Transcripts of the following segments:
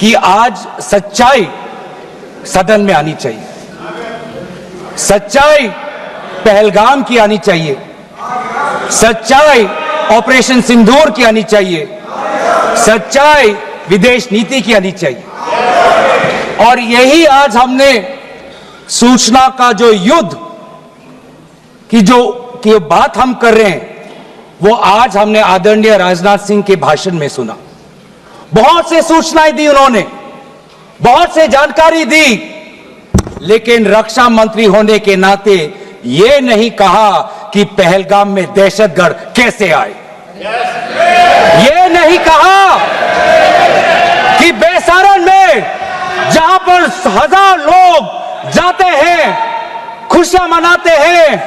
कि आज सच्चाई सदन में आनी चाहिए, सच्चाई पहलगाम की आनी चाहिए, सच्चाई ऑपरेशन सिंदूर की आनी चाहिए, सच्चाई विदेश नीति की आनी चाहिए। और यही आज हमने सूचना का जो युद्ध की जो बात हम कर रहे हैं, वो आज हमने आदरणीय राजनाथ सिंह के भाषण में सुना। बहुत से सूचनाएं दी उन्होंने, बहुत से जानकारी दी, लेकिन रक्षा मंत्री होने के नाते ये नहीं कहा कि पहलगाम में दहशतगर्द कैसे आए, ये नहीं कहा कि बेसारन में जहां पर 1000 लोग जाते हैं, खुशियां मनाते हैं,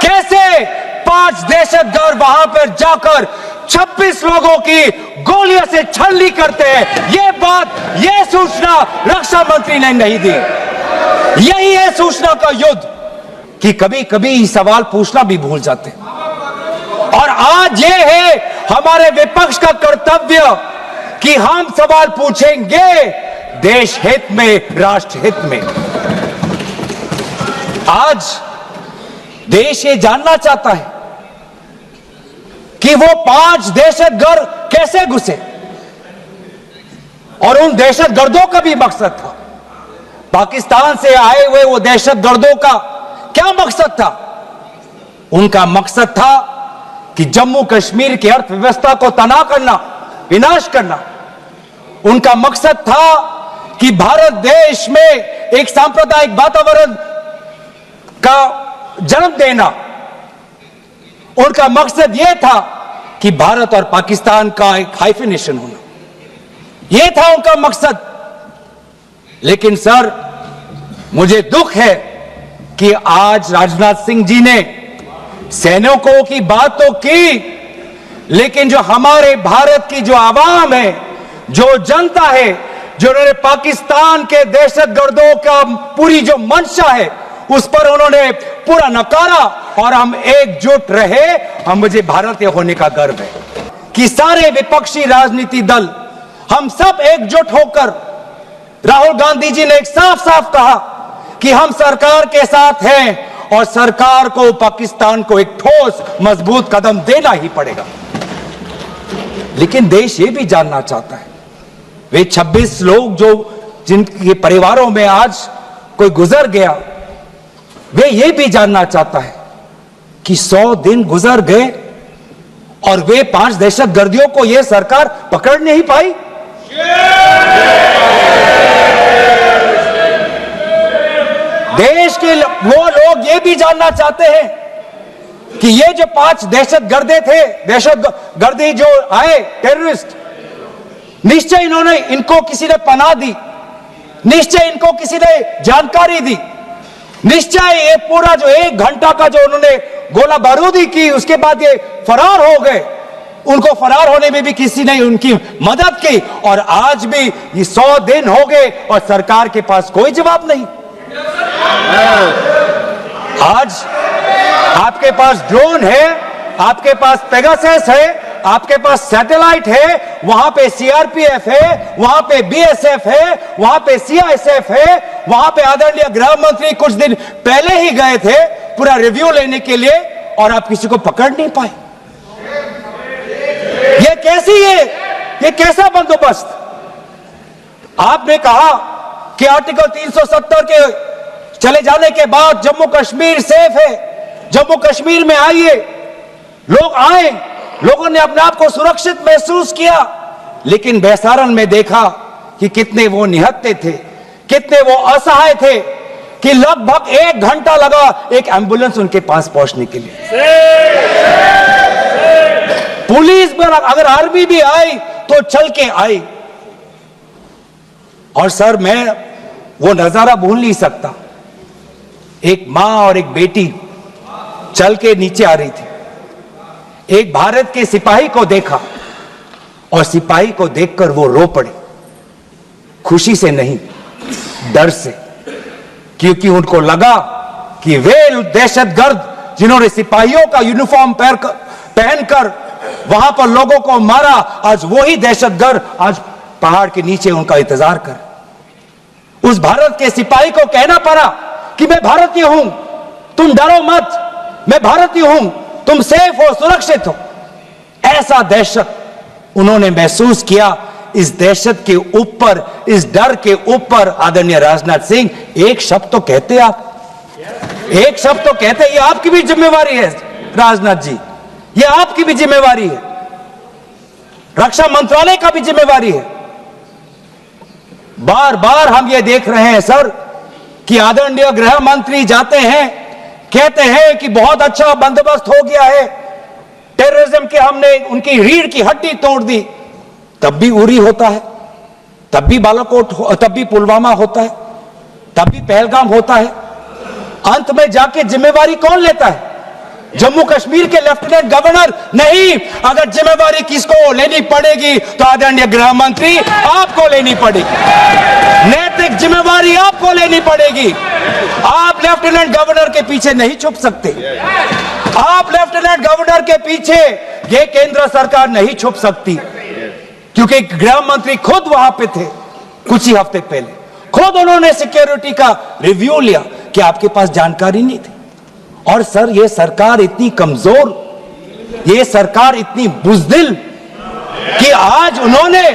कैसे 5 दहशतगर्द वहां पर जाकर 26 लोगों की गोलियों से छलनी करते हैं। ये बात, ये सूचना रक्षा मंत्री ने नहीं दी। यही है सूचना का युद्ध कि कभी कभी सवाल पूछना भी भूल जाते हैं। और आज ये है हमारे विपक्ष का कर्तव्य कि हम सवाल पूछेंगे देश हित में, राष्ट्र हित में। आज देश ये जानना चाहता है कि वो 5 दहशतगर्द कैसे घुसे, और उन दहशतगर्दों का भी मकसद था। पाकिस्तान से आए हुए वो दहशतगर्दों का क्या मकसद था? उनका मकसद था कि जम्मू कश्मीर की अर्थव्यवस्था को तनाव करना, विनाश करना। उनका मकसद था कि भारत देश में एक सांप्रदायिक वातावरण का जन्म देना। उनका मकसद यह था कि भारत और पाकिस्तान का एक हाइफिनेशन होना, यह था उनका मकसद। लेकिन सर, मुझे दुख है कि आज राजनाथ सिंह जी ने सैनिकों की बात तो की, लेकिन जो हमारे भारत की जो आवाम है, जो जनता है, जो उन्होंने पाकिस्तान के दहशतगर्दों का पूरी जो मंशा है उस पर उन्होंने पूरा नकारा, और हम एकजुट रहे। हम मुझे भारतीय होने का गर्व है कि सारे विपक्षी राजनीति दल, हम सब एकजुट होकर, राहुल गांधी जी ने एक साफ साफ कहा कि हम सरकार के साथ हैं और सरकार को पाकिस्तान को एक ठोस मजबूत कदम देना ही पड़ेगा। लेकिन देश ये भी जानना चाहता है, वे 26 लोग जो जिनके परिवारों में आज कोई गुजर गया, वे ये भी जानना चाहता है कि 100 दिन गुजर गए और वे 5 दहशतगर्दियों को यह सरकार पकड़ नहीं पाई। देश के वो लोग ये भी जानना चाहते हैं कि ये जो 5 दहशतगर्दे थे, दहशतगर्दी जो आए टेररिस्ट, निश्चय इनको किसी ने पनाह दी, निश्चय इनको किसी ने जानकारी दी, निश्चय ये पूरा जो 1 घंटा का जो उन्होंने गोला बारूदी की, उसके बाद ये फरार हो गए। उनको फरार होने में भी किसी ने उनकी मदद की, और आज भी ये 100 दिन हो गए और सरकार के पास कोई जवाब नहीं। आज आपके पास ड्रोन है, आपके पास पेगासस है, आपके पास सैटेलाइट है, वहां पे सीआरपीएफ है, वहां पे बीएसएफ है, वहां पे सीआईएसएफ है, वहां पे आदरणीय गृह मंत्री कुछ दिन पहले ही गए थे पूरा रिव्यू लेने के लिए, और आप किसी को पकड़ नहीं पाए। ये कैसी है, ये कैसा बंदोबस्त? आपने कहा कि आर्टिकल 370 के चले जाने के बाद जम्मू कश्मीर सेफ है, जम्मू कश्मीर में आइए। लोग आए, लोगों ने अपने आप को सुरक्षित महसूस किया, लेकिन बेसारन में देखा कि कितने वो निहत्थे थे, कितने वो असहाय थे, कि लगभग 1 घंटा लगा एक एम्बुलेंस उनके पास पहुंचने के लिए। पुलिस पर अगर आर्मी भी आई तो चल के आई। और सर, मैं वो नजारा भूल नहीं सकता, एक मां और एक बेटी चल के नीचे आ रही थी। एक भारत के सिपाही को देखा और सिपाही को देखकर वो रो पड़े, खुशी से नहीं, डर से, क्योंकि उनको लगा कि वे दहशतगर्द जिन्होंने सिपाहियों का यूनिफॉर्म पहनकर वहां पर लोगों को मारा, आज वही दहशतगर्द आज पहाड़ के नीचे उनका इंतजार कर। उस भारत के सिपाही को कहना पड़ा कि मैं भारतीय हूं, तुम डरो मत, मैं भारतीय हूं, तुम सेफ हो, सुरक्षित हो। ऐसा दहशत उन्होंने महसूस किया। इस दहशत के ऊपर, इस डर के ऊपर आदरणीय राजनाथ सिंह एक शब्द तो कहते, आप एक शब्द तो कहते। ये आपकी भी जिम्मेवारी है राजनाथ जी, ये आपकी भी जिम्मेवारी है, रक्षा मंत्रालय का भी जिम्मेवारी है। बार बार हम ये देख रहे हैं सर कि आदरणीय गृह मंत्री जाते हैं, कहते हैं कि बहुत अच्छा बंदोबस्त हो गया है, टेररिज्म के हमने उनकी रीढ़ की हड्डी तोड़ दी। तब भी उरी होता है, तब भी बालाकोट, तब भी पुलवामा होता है, तब भी पहलगाम होता है। अंत में जाके जिम्मेवारी कौन लेता है? जम्मू कश्मीर के लेफ्टिनेंट गवर्नर नहीं। अगर जिम्मेवारी किसको लेनी पड़ेगी तो आदरणीय गृह मंत्री आपको लेनी पड़ेगी, नैतिक जिम्मेवारी आपको लेनी पड़ेगी। आप लेफ्टिनेंट गवर्नर के पीछे नहीं छुप सकते, आप लेफ्टिनेंट गवर्नर के पीछे ये केंद्र सरकार नहीं छुप सकती, क्योंकि गृह मंत्री खुद वहां पे थे कुछ ही हफ्ते पहले, खुद उन्होंने सिक्योरिटी का रिव्यू लिया कि आपके पास जानकारी नहीं थी। और सर ये सरकार इतनी कमजोर, ये सरकार इतनी बुज़दिल कि आज उन्होंने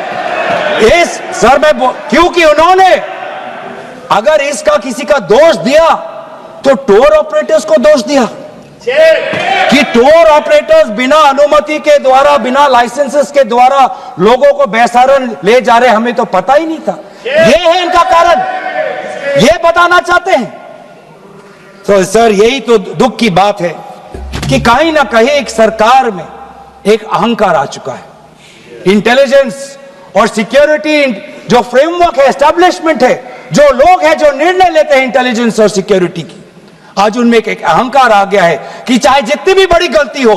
इस सर में, क्योंकि उन्होंने अगर इसका किसी का दोष दिया तो टूर ऑपरेटर्स को दोष दिया कि टूर ऑपरेटर्स बिना अनुमति के द्वारा, बिना लाइसेंसेस के द्वारा लोगों को बेसहारा ले जा रहे, हमें तो पता ही नहीं था। ये है इनका कारण, ये बताना चाहते हैं। तो सर यही तो दुख की बात है कि कहीं ना कहीं एक सरकार में एक अहंकार आ चुका है। इंटेलिजेंस और सिक्योरिटी जो फ्रेमवर्क है, एस्टैब्लिशमेंट है, जो लोग हैं जो निर्णय लेते हैं इंटेलिजेंस और सिक्योरिटी की, आज उनमें एक अहंकार आ गया है कि चाहे जितनी भी बड़ी गलती हो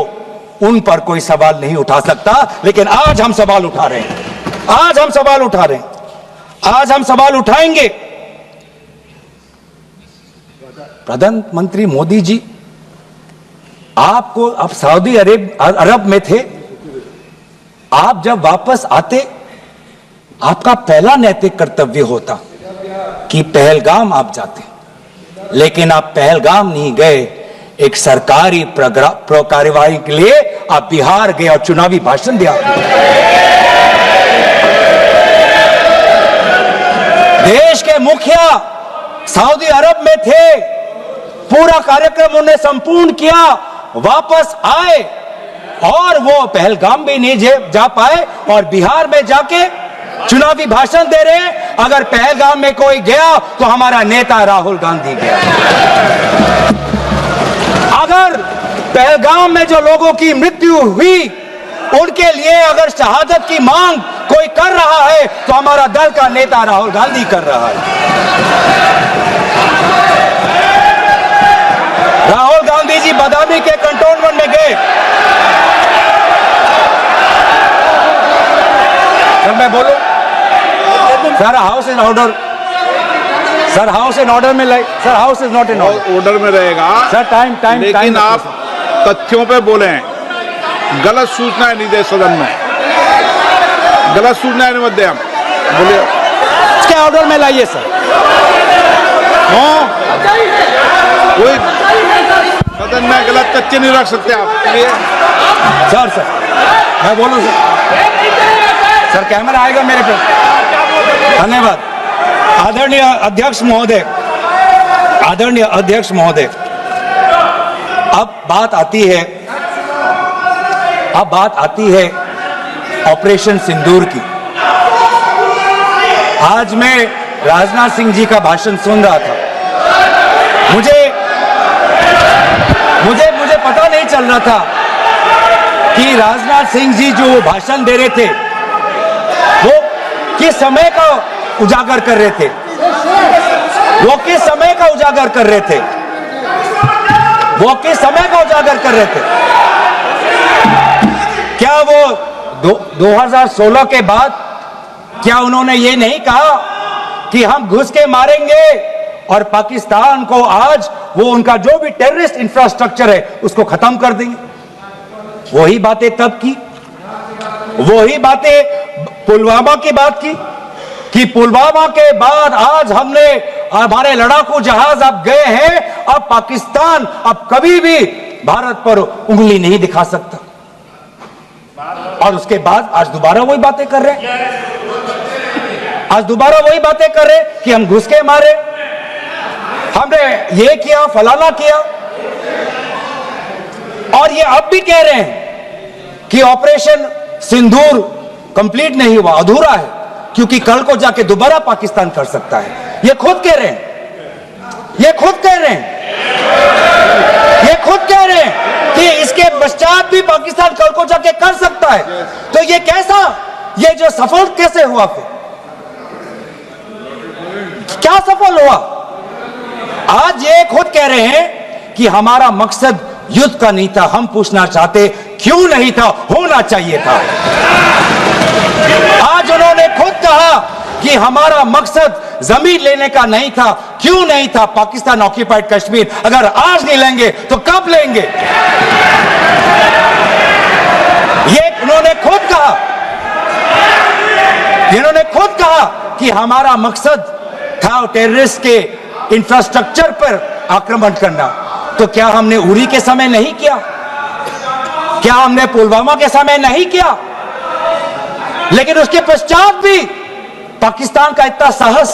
उन पर कोई सवाल नहीं उठा सकता। लेकिन आज हम सवाल उठा रहे हैं, आज हम सवाल उठा रहे हैं, आज हम सवाल उठाएंगे। प्रधानमंत्री मोदी जी, आपको, आप सऊदी अरब में थे, आप जब वापस आते आपका पहला नैतिक कर्तव्य होता कि पहलगाम आप जाते, लेकिन आप पहलगाम नहीं गए, एक सरकारी कार्यवाही के लिए आप बिहार गए और चुनावी भाषण दिया। देश के मुखिया सऊदी अरब में थे, पूरा कार्यक्रम उन्हें संपूर्ण किया, वापस आए और वो पहलगाम भी नहीं जा पाए और बिहार में जाके चुनावी भाषण दे रहे हैं। अगर पहलगाम में कोई गया तो हमारा नेता राहुल गांधी गया। अगर पहलगाम में जो लोगों की मृत्यु हुई उनके लिए अगर शहादत की मांग कोई कर रहा है तो हमारा दल का नेता राहुल गांधी कर रहा है। राहुल गांधी जी बदामी के कंटोनमेंट में गए। सर मैं बोलूं? Sir house in order, sir house in order में like, sir house is not in order में रहेगा सर। टाइम लेकिन आप तथ्यों पे बोले, गलत सूचनाएं नहीं दे सदन में, गलत सूचनाएं नहीं मत दे। हम बोलिए, इसके ऑर्डर में लाइए सर। कोई सदन में गलत तथ्य नहीं रख सकते आप। सर मैं बोलूं सर, कैमरा आएगा मेरे पे। धन्यवाद आदरणीय अध्यक्ष महोदय, आदरणीय अध्यक्ष महोदय, अब बात आती है ऑपरेशन सिंदूर की। आज मैं राजनाथ सिंह जी का भाषण सुन रहा था, मुझे पता नहीं चल रहा था कि राजनाथ सिंह जी जो भाषण दे रहे थे वो किस समय का उजागर कर रहे थे, वो किस समय का उजागर कर रहे थे, वो किस समय का उजागर कर रहे थे। क्या वो 2016 के बाद क्या उन्होंने ये नहीं कहा कि हम घुस के मारेंगे और पाकिस्तान को आज वो उनका जो भी टेररिस्ट इंफ्रास्ट्रक्चर है उसको खत्म कर देंगे? वही बातें तब की, वही बातें पुलवामा की बात की कि पुलवामा के बाद आज हमने हमारे लड़ाकू जहाज अब गए हैं, अब पाकिस्तान अब कभी भी भारत पर उंगली नहीं दिखा सकता। और उसके बाद आज दोबारा वही बातें कर रहे हैं, आज दोबारा वही बातें कर रहे हैं कि हम घुस के मारे, हमने ये किया, फलाना किया। और ये अब भी कह रहे हैं कि ऑपरेशन सिंदूर कंप्लीट नहीं हुआ, अधूरा है, क्योंकि कल को जाके दोबारा पाकिस्तान कर सकता है। ये खुद कह रहे हैं, ये खुद कह रहे हैं, ये खुद कह रहे हैं कि इसके पश्चात भी पाकिस्तान कल को जाके कर सकता है। तो ये कैसा, ये जो सफल कैसे हुआ, फिर क्या सफल हुआ? आज ये खुद कह रहे हैं कि हमारा मकसद युद्ध का नहीं था। हम पूछना चाहते क्यों नहीं था, होना चाहिए था। आज उन्होंने खुद कहा कि हमारा मकसद जमीन लेने का नहीं था। क्यों नहीं था? पाकिस्तान ऑक्यूपाइड कश्मीर अगर आज नहीं लेंगे तो कब लेंगे? ये उन्होंने खुद कहा, इन्होंने खुद कहा कि हमारा मकसद था टेररिस्ट के इंफ्रास्ट्रक्चर पर आक्रमण करना। तो क्या हमने उरी के समय नहीं किया? क्या हमने पुलवामा के समय नहीं किया? लेकिन उसके पश्चात भी पाकिस्तान का इतना साहस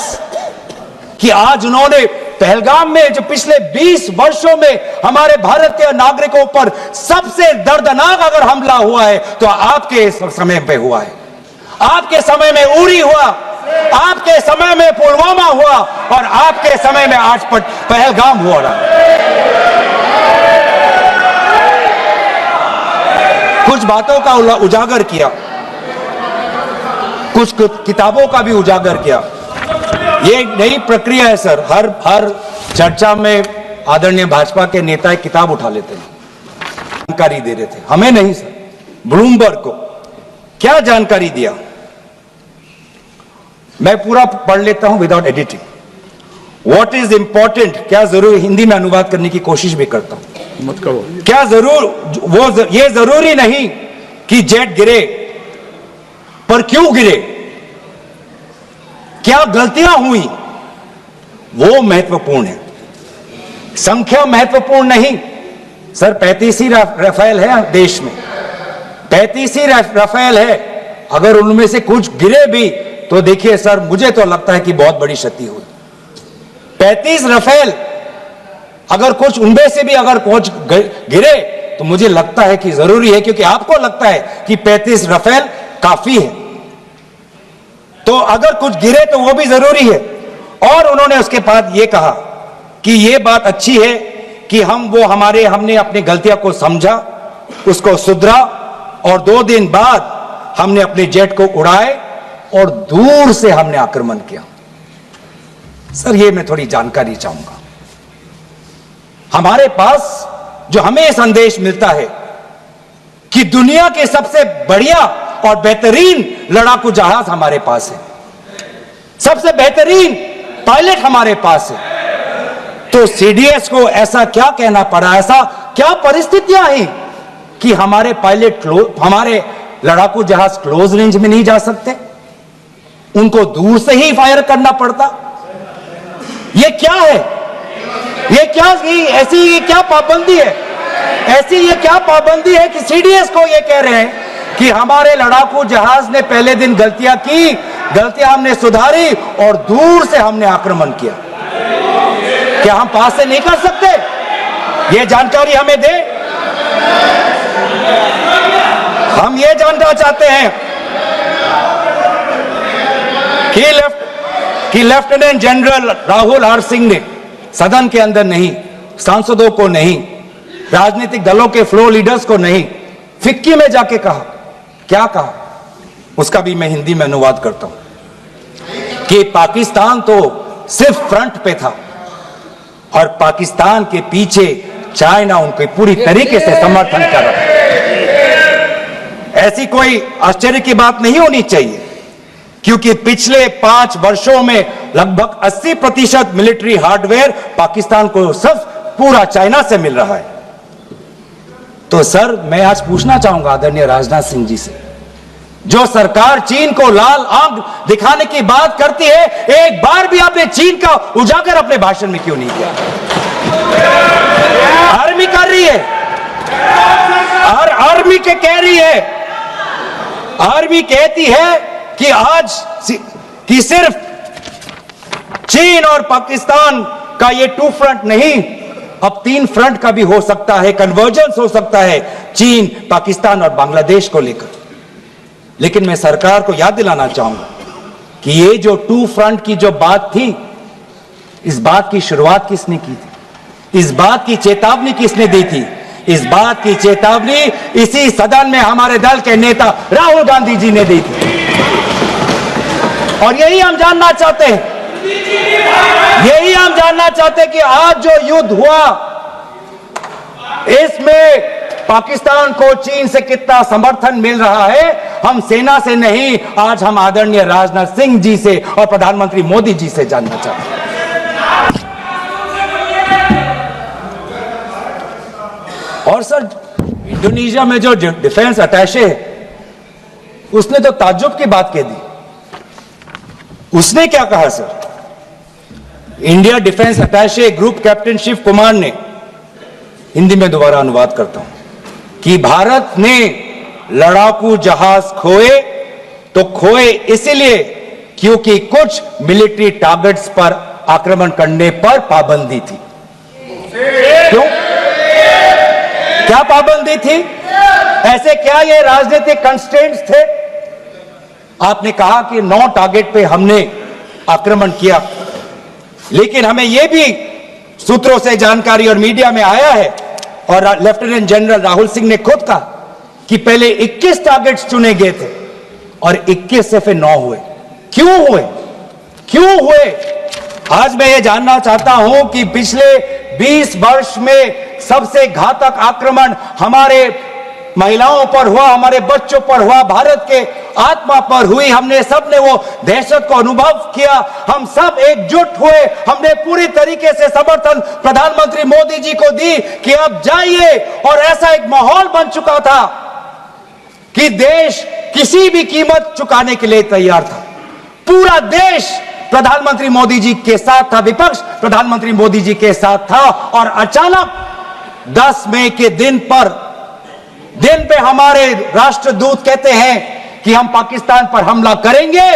कि आज उन्होंने पहलगाम में जो पिछले 20 वर्षों में हमारे भारतीय नागरिकों पर सबसे दर्दनाक अगर हमला हुआ है तो आपके समय पे हुआ है। आपके समय में उरी हुआ, आपके समय में पुलवामा हुआ और आपके समय में आज पहलगाम हुआ रहा। कुछ बातों का उजागर किया, कुछ किताबों का भी उजागर किया। ये नई प्रक्रिया है सर, हर चर्चा में आदरणीय भाजपा के नेता एक किताब उठा लेते हैं, जानकारी दे रहे थे। हमें नहीं सर, ब्लूमबर्ग को क्या जानकारी दिया, मैं पूरा पढ़ लेता हूं without editing. What is important, क्या जरूर, हिंदी में अनुवाद करने की कोशिश भी करता हूं, मत करो। क्या जरूर ये जरूरी नहीं कि जेट गिरे, पर क्यों गिरे, क्या गलतियां हुई, वो महत्वपूर्ण है। संख्या महत्वपूर्ण नहीं सर। 35 ही राफेल है देश में, 35 ही राफेल है। अगर उनमें से कुछ गिरे भी तो देखिए सर, मुझे तो लगता है कि बहुत बड़ी क्षति हुई। 35 राफेल, अगर कुछ उनमें से भी अगर कुछ गिरे तो मुझे लगता है कि जरूरी है, क्योंकि आपको लगता है कि 35 राफेल काफी है, तो अगर कुछ गिरे तो वो भी जरूरी है। और उन्होंने उसके बाद ये कहा कि ये बात अच्छी है कि हमने अपनी गलतियों को समझा, उसको सुधरा और 2 दिन बाद हमने अपने जेट को उड़ाए और दूर से हमने आक्रमण किया। सर ये मैं थोड़ी जानकारी चाहूंगा। हमारे पास जो हमें संदेश मिलता है कि दुनिया के सबसे बढ़िया और बेहतरीन लड़ाकू जहाज हमारे पास है, सबसे बेहतरीन पायलट हमारे पास है, तो सीडीएस को ऐसा क्या कहना पड़ा, ऐसा क्या परिस्थितियां हैं कि हमारे पायलट हमारे लड़ाकू जहाज क्लोज रेंज में नहीं जा सकते, उनको दूर से ही फायर करना पड़ता? ये क्या है? ये क्या पाबंदी है? ऐसी ये क्या पाबंदी है कि सीडीएस को ये कह रहे हैं कि हमारे लड़ाकू जहाज ने पहले दिन गलतियां की, गलतियां हमने सुधारी और दूर से हमने आक्रमण किया। क्या हम पास से नहीं कर सकते? ये जानकारी हमें दे। हम ये जानना चाहते हैं कि lieutenant general Rahul R Singh ने सदन के अंदर नहीं, सांसदों को नहीं, राजनीतिक दलों के फ्लोर लीडर्स को नहीं, फिक्की में जाके कहा, क्या कहा उसका भी मैं हिंदी में अनुवाद करता हूं कि पाकिस्तान तो सिर्फ फ्रंट पे था और पाकिस्तान के पीछे चाइना उनके पूरी तरीके से समर्थन कर रहा है। ऐसी कोई आश्चर्य की बात नहीं होनी चाहिए, क्योंकि पिछले 5 वर्षों में लगभग 80% मिलिट्री हार्डवेयर पाकिस्तान को सिर्फ पूरा चाइना से मिल रहा है। तो सर मैं आज पूछना चाहूंगा आदरणीय राजनाथ सिंह जी से, जो सरकार चीन को लाल आंख दिखाने की बात करती है, एक बार भी आपने चीन का उजागर अपने भाषण में क्यों नहीं किया? आर्मी कर रही है, आर्मी के कह रही है, आर्मी कहती है कि आज कि सिर्फ चीन और पाकिस्तान का ये 2 फ्रंट नहीं, अब 3 फ्रंट का भी हो सकता है, कन्वर्जेंस हो सकता है चीन, पाकिस्तान और बांग्लादेश को लेकर। लेकिन मैं सरकार को याद दिलाना चाहूंगा कि ये जो 2 फ्रंट की जो बात थी, इस बात की शुरुआत किसने की थी? इस बात की चेतावनी किसने दी थी? इस बात की चेतावनी इसी सदन में हमारे दल के नेता राहुल गांधी जी ने दी थी। और यही हम जानना चाहते हैं, यही हम जानना चाहते हैं कि आज जो युद्ध हुआ, इसमें पाकिस्तान को चीन से कितना समर्थन मिल रहा है। हम सेना से नहीं, आज हम आदरणीय राजनाथ सिंह जी से और प्रधानमंत्री मोदी जी से जानना चाहते हैं। और सर, इंडोनेशिया में जो डिफेंस अटैचे है, उसने तो ताज्जुब की बात कह दी। उसने क्या कहा sir? India defence attache group captain Shiv Kumar ने, हिंदी में दोबारा अनुवाद करता हूं, कि भारत ने लड़ाकू जहाज खोए तो खोए इसलिए क्योंकि कुछ मिलिट्री टारगेट्स पर आक्रमण करने पर पाबंदी थी। क्यों? क्या पाबंदी थी? ऐसे क्या ये राजनीतिक कंस्ट्रेंट्स थे? आपने कहा कि 9 टारगेट पे हमने आक्रमण किया, लेकिन हमें यह भी सूत्रों से जानकारी और मीडिया में आया है, और लेफ्टिनेंट जनरल राहुल सिंह ने खुद कहा कि पहले 21 टारगेट्स चुने गए थे और 21 से फिर 9 हुए। क्यों हुए? क्यों हुए? आज मैं ये जानना चाहता हूं कि पिछले 20 वर्ष में सबसे घातक आक्रमण हमारे महिलाओं पर हुआ, हमारे बच्चों पर हुआ, भारत के आत्मा पर हुई। हमने सब ने वो दहशत को अनुभव किया, हम सब एकजुट हुए, हमने पूरी तरीके से समर्थन प्रधानमंत्री मोदी जी को दी कि अब जाइए। और ऐसा एक माहौल बन चुका था कि देश किसी भी कीमत चुकाने के लिए तैयार था। पूरा देश प्रधानमंत्री मोदी जी के साथ था, विपक्ष प्रधानमंत्री मोदी जी के साथ था। और अचानक 10 मई के दिन पे हमारे राष्ट्रदूत कहते हैं कि हम पाकिस्तान पर हमला करेंगे,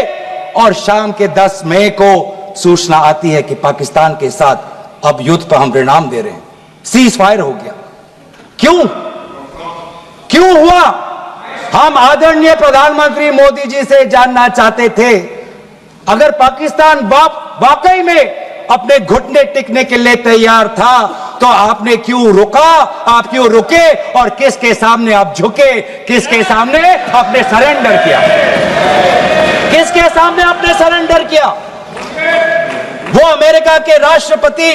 और शाम के 10 मई को सूचना आती है कि पाकिस्तान के साथ अब युद्ध पर हम परिणाम दे रहे हैं, सीज फायर हो गया। क्यों? क्यों हुआ? हम आदरणीय प्रधानमंत्री मोदी जी से जानना चाहते थे, अगर पाकिस्तान वाकई में अपने घुटने टिकने के लिए तैयार था तो आपने क्यों रुका? आप क्यों रुके? और किसके सामने आप झुके? किसके सामने आपने सरेंडर किया? किसके सामने आपने सरेंडर किया? वो अमेरिका के राष्ट्रपति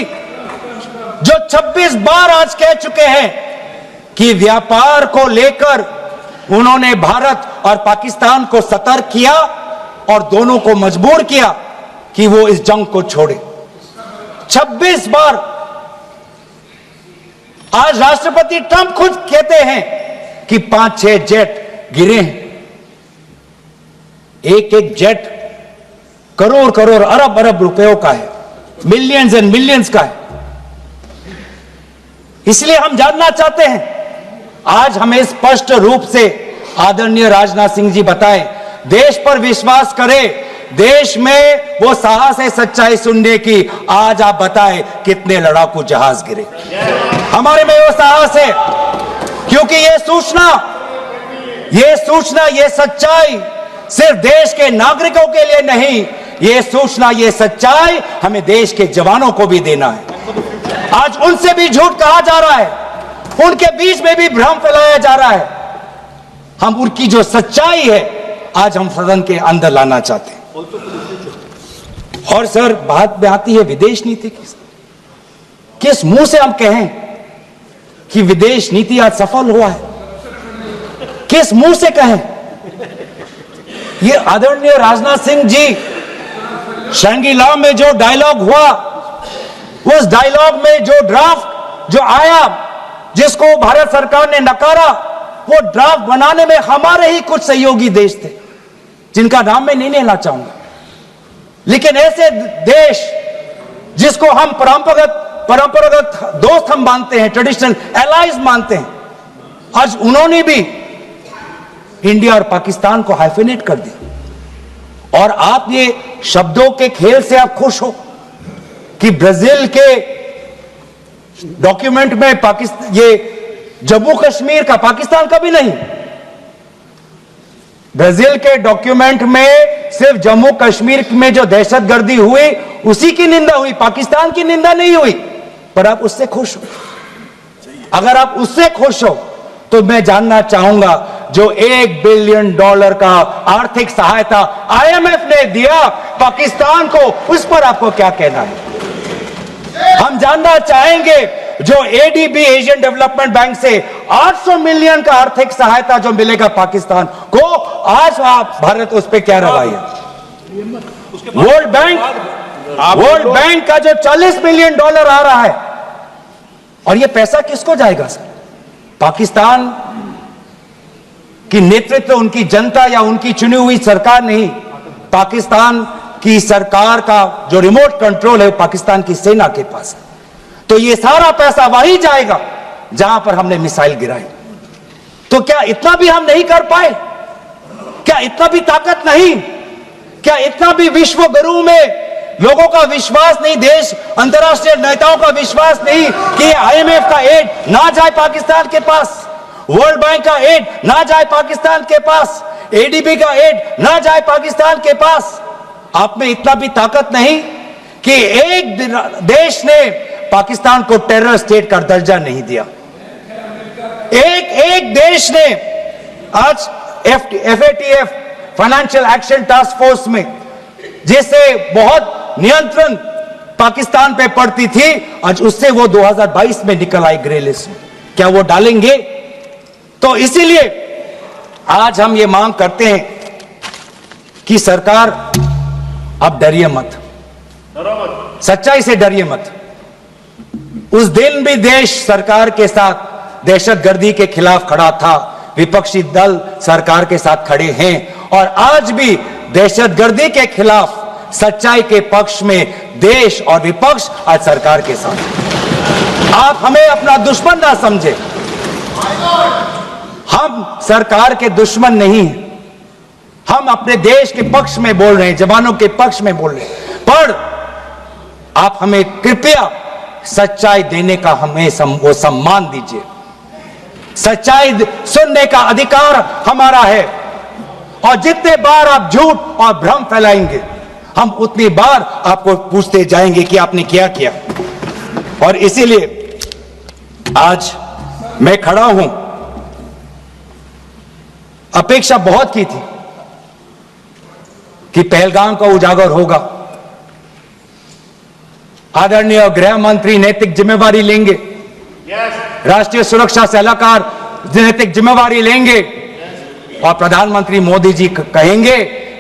जो 26 बार आज कह चुके हैं कि व्यापार को लेकर उन्होंने भारत और पाकिस्तान को सतर्क किया और दोनों को मजबूर किया कि वो इस जंग को छोड़े। 26 बार। आज राष्ट्रपति ट्रंप खुद कहते हैं कि 5-6 जेट गिरे हैं। एक जेट करोड़ अरब रुपयों का है, मिलियंस एंड मिलियंस का है। इसलिए हम जानना चाहते हैं, आज हमें स्पष्ट रूप से आदरणीय राजनाथ सिंह जी बताएं, देश पर विश्वास करें, देश में वो साहस है सच्चाई सुनने की। आज आप बताएं कितने लड़ाकू जहाज गिरे? हमारे में वो साहस है, क्योंकि ये सूचना, ये सच्चाई सिर्फ देश के नागरिकों के लिए नहीं, ये सूचना, ये सच्चाई हमें देश के जवानों को भी देना है। आज उनसे भी झूठ कहा जा रहा है, उनके बीच में भी भ्रम फैलाया जा रहा है। हम उनकी जो सच्चाई है आज हम सदन के अंदर लाना चाहते हैं। और सर, बात में आती है विदेश नीति की। किस मुंह से हम कहें कि विदेश नीति आज सफल हुआ है? किस मुंह से कहें? ये आदरणीय राजनाथ सिंह जी, शंगीला में जो डायलॉग हुआ, उस डायलॉग में जो ड्राफ्ट जो आया, जिसको भारत सरकार ने नकारा, वो ड्राफ्ट बनाने में हमारे ही कुछ सहयोगी देश थे। जिनका नाम मैं नहीं लेना चाहूंगा, लेकिन ऐसे देश जिसको हम परंपरागत दोस्त हम मानते हैं, ट्रेडिशनल एलाइज मानते हैं, आज उन्होंने भी इंडिया और पाकिस्तान को हाइफिनेट कर दिया। और आप ये शब्दों के खेल से आप खुश हो कि ब्राजील के डॉक्यूमेंट में पाकिस्तान, ये जम्मू कश्मीर का पाकिस्तान का भी नहीं, ब्राजील के डॉक्यूमेंट में सिर्फ जम्मू कश्मीर में जो दहशतगर्दी हुई उसी की निंदा हुई, पाकिस्तान की निंदा नहीं हुई। पर आप उससे खुश हो? अगर आप उससे खुश हो तो मैं जानना चाहूंगा, जो $1 बिलियन का आर्थिक सहायता IMF ने दिया पाकिस्तान को, उस पर आपको क्या कहना है? हम जानना चाहेंगे जो ADB एशियन डेवलपमेंट बैंक से 800 मिलियन का आर्थिक सहायता जो मिलेगा पाकिस्तान को, आज आप भारत उस पर क्या रवैया? वर्ल्ड बैंक का जो $40 मिलियन आ रहा है, और ये पैसा किसको जाएगा सर? पाकिस्तान की नेतृत्व उनकी जनता या उनकी चुनी हुई सरकार नहीं, पाकिस्तान की सरकार का जो रिमोट कंट्रोल है वो पाकिस्तान की सेना के पास है। तो ये सारा पैसा वहीं जाएगा जहां पर हमने मिसाइल गिराई। तो क्या इतना भी हम नहीं कर पाए? क्या इतना भी ताकत नहीं? क्या इतना भी विश्व गुरु में लोगों का विश्वास नहीं, देश अंतर्राष्ट्रीय नेताओं का विश्वास नहीं कि IMF का एड ना जाए पाकिस्तान के पास, वर्ल्ड बैंक का एड ना जाए पाकिस्तान के पास, ADB का एड ना जाए पाकिस्तान के पास? आप में इतना भी ताकत नहीं कि एक देश ने पाकिस्तान को टेरर स्टेट का दर्जा नहीं दिया? एक देश ने आज FATF financial action task force में, जिससे बहुत नियंत्रण पाकिस्तान पे पड़ती थी, आज उससे वो 2022 में निकल आई ग्रे लिस्ट में, क्या वो डालेंगे? तो इसीलिए आज हम ये मांग करते हैं कि सरकार अब डरिए मत, सच्चाई से डरिए मत। उस दिन भी देश सरकार के साथ दहशतगर्दी के खिलाफ खड़ा था, विपक्षी दल सरकार के साथ खड़े हैं, और आज भी दहशतगर्दी के खिलाफ सच्चाई के पक्ष में देश और विपक्ष आज सरकार के साथ। आप हमें अपना दुश्मन ना समझे, हम सरकार के दुश्मन नहीं हैं, हम अपने देश के पक्ष में बोल रहे हैं, जवानों के पक्ष में बोल रहे हैं। पर आप हमें कृपया सच्चाई देने का हमें वो सम्मान दीजिए। सच्चाई सुनने का अधिकार हमारा है, और जितने बार आप झूठ और भ्रम फैलाएंगे, हम उतनी बार आपको पूछते जाएंगे कि आपने क्या किया। और इसीलिए आज मैं खड़ा हूं, अपेक्षा बहुत की थी कि पहलगाम का उजागर होगा, आदरणीय गृह मंत्री नैतिक जिम्मेवारी लेंगे, राष्ट्रीय सुरक्षा सलाहकार नैतिक जिम्मेवारी लेंगे, और प्रधानमंत्री मोदी जी कहेंगे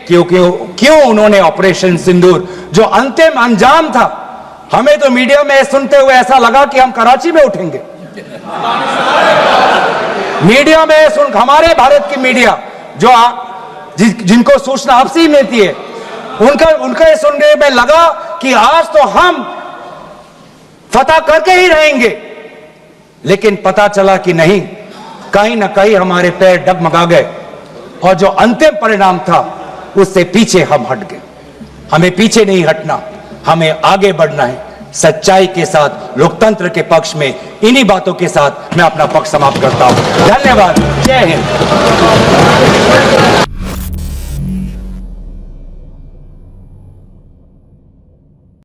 क्यों उन्होंने ऑपरेशन सिंदूर जो अंतिम अंजाम था, हमें तो मीडिया में सुनते हुए ऐसा लगा कि हम कराची में उठेंगे। मीडिया में हमारे भारत की मीडिया जो जिनको सूचना आपसी मिलती है, उनका सुनने में लगा कि आज तो हम फतह करके ही रहेंगे, लेकिन पता चला कि नहीं, कहीं ना कहीं हमारे पैर डगमगा गए, और जो अंतिम परिणाम था उससे पीछे हम हट गए। हमें पीछे नहीं हटना, हमें आगे बढ़ना है, सच्चाई के साथ, लोकतंत्र के पक्ष में। इन्हीं बातों के साथ मैं अपना पक्ष समाप्त करता हूं। धन्यवाद। जय हिंद।